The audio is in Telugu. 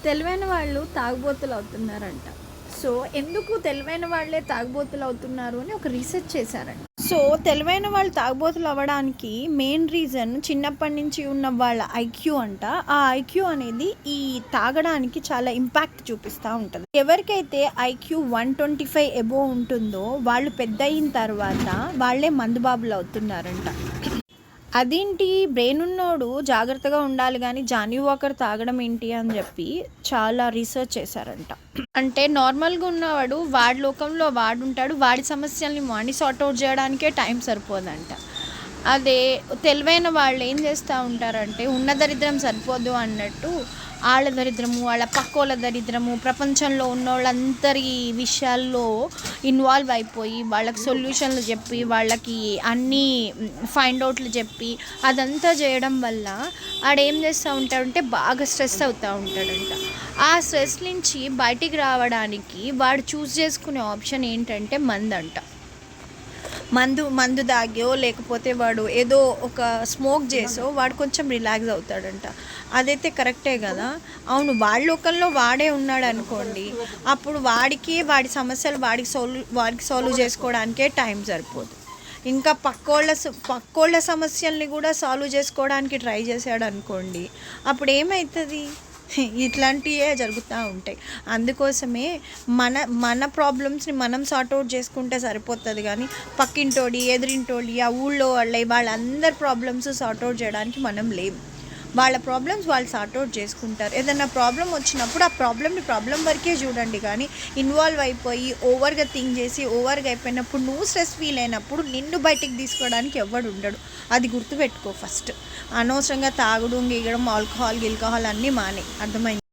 తెలివైన వాళ్ళు తాగుబోతులు అవుతున్నారంట. సో, ఎందుకు తెలివైన వాళ్ళే తాగుబోతులు అవుతున్నారు అని ఒక రీసెర్చ్ చేశారంట. సో, తెలివైన వాళ్ళు తాగుబోతులు అవ్వడానికి మెయిన్ రీజన్ చిన్నప్పటి నుంచి ఉన్న వాళ్ళ ఐక్యూ అంట. ఆ ఐక్యూ అనేది ఈ తాగడానికి చాలా ఇంపాక్ట్ చూపిస్తూ ఉంటుంది. ఎవరికైతే ఐక్యూ 125 ఎబోవ్ ఉంటుందో వాళ్ళు పెద్ద అయిన తర్వాత వాళ్ళే మందుబాబులు అవుతున్నారంట. అదేంటి బ్రెయిన్ ఉన్నోడు జాగ్రత్తగా ఉండాలి కానీ జానీ వాకర్ తాగడం ఏంటి అని చెప్పి చాలా రీసెర్చ్ చేశారంట. అంటే నార్మల్గా ఉన్నవాడు వాడి లోకంలో వాడు ఉంటాడు, వాడి సమస్యల్ని వాడిని సార్ట్ అవుట్ చేయడానికే టైం సరిపోదంట. అదే తెలివైన వాళ్ళు ఏం చేస్తూ ఉంటారంటే ఉన్న దరిద్రం సరిపోదు అన్నట్టు వాళ్ళ దరిద్రము, వాళ్ళ పక్కోళ్ళ దరిద్రము, ప్రపంచంలో ఉన్న వాళ్ళందరి విషయాల్లో ఇన్వాల్వ్ అయిపోయి వాళ్ళకి సొల్యూషన్లు చెప్పి వాళ్ళకి అన్నీ ఫైండ్ అవుట్లు చెప్పి అదంతా చేయడం వల్ల ఆడేం చేస్తూ ఉంటాడంటే బాగా స్ట్రెస్ అవుతూ ఉంటాడంట. ఆ స్ట్రెస్ నుంచి బయటికి రావడానికి వాడు చూస్ చేసుకునే ఆప్షన్ ఏంటంటే మందంట. మందు తాగో లేకపోతే వాడు ఏదో ఒక స్మోక్ చేసో వాడు కొంచెం రిలాక్స్ అవుతాడంట. అదైతే కరెక్టే కదా. అవును, వాళ్ళ లోకల్లో వాడే ఉన్నాడు అనుకోండి, అప్పుడు వాడి సమస్యలు వాడికి సాల్వ్ చేసుకోవడానికే టైం సరిపోదు. ఇంకా పక్కోళ్ళ సమస్యల్ని కూడా సాల్వ్ చేసుకోవడానికి ట్రై చేశాడు అనుకోండి, అప్పుడు ఏమవుతుంది? ఇట్లాంటివే జరుగుతూ ఉంటాయి. అందుకోసమే మన ప్రాబ్లమ్స్ని మనం సార్ట్అవుట్ చేసుకుంటే సరిపోతుంది కానీ పక్కింటోడి, ఎదురింటోడి, ఆ ఊళ్ళో వాళ్ళందరి ప్రాబ్లమ్స్ సార్ట్అవుట్ చేయడానికి మనం లేము. వాళ్ళ ప్రాబ్లమ్స్ వాళ్ళు సార్ట్అవుట్ చేసుకుంటారు. ఏదైనా ప్రాబ్లం వచ్చినప్పుడు ఆ ప్రాబ్లం వరకే చూడండి కానీ ఇన్వాల్వ్ అయిపోయి ఓవర్గా థింక్ చేసి ఓవర్గా అయిపోయినప్పుడు నువ్వు స్ట్రెస్ ఫీల్ అయినప్పుడు నిన్ను బయటికి తీసుకోవడానికి ఎవడు ఉండడు. అది గుర్తుపెట్టుకో ఫస్ట్. అనవసరంగా తాగుడు, గీగడం, ఆల్కహాల్ అన్నీ మానే. అర్థమైంది?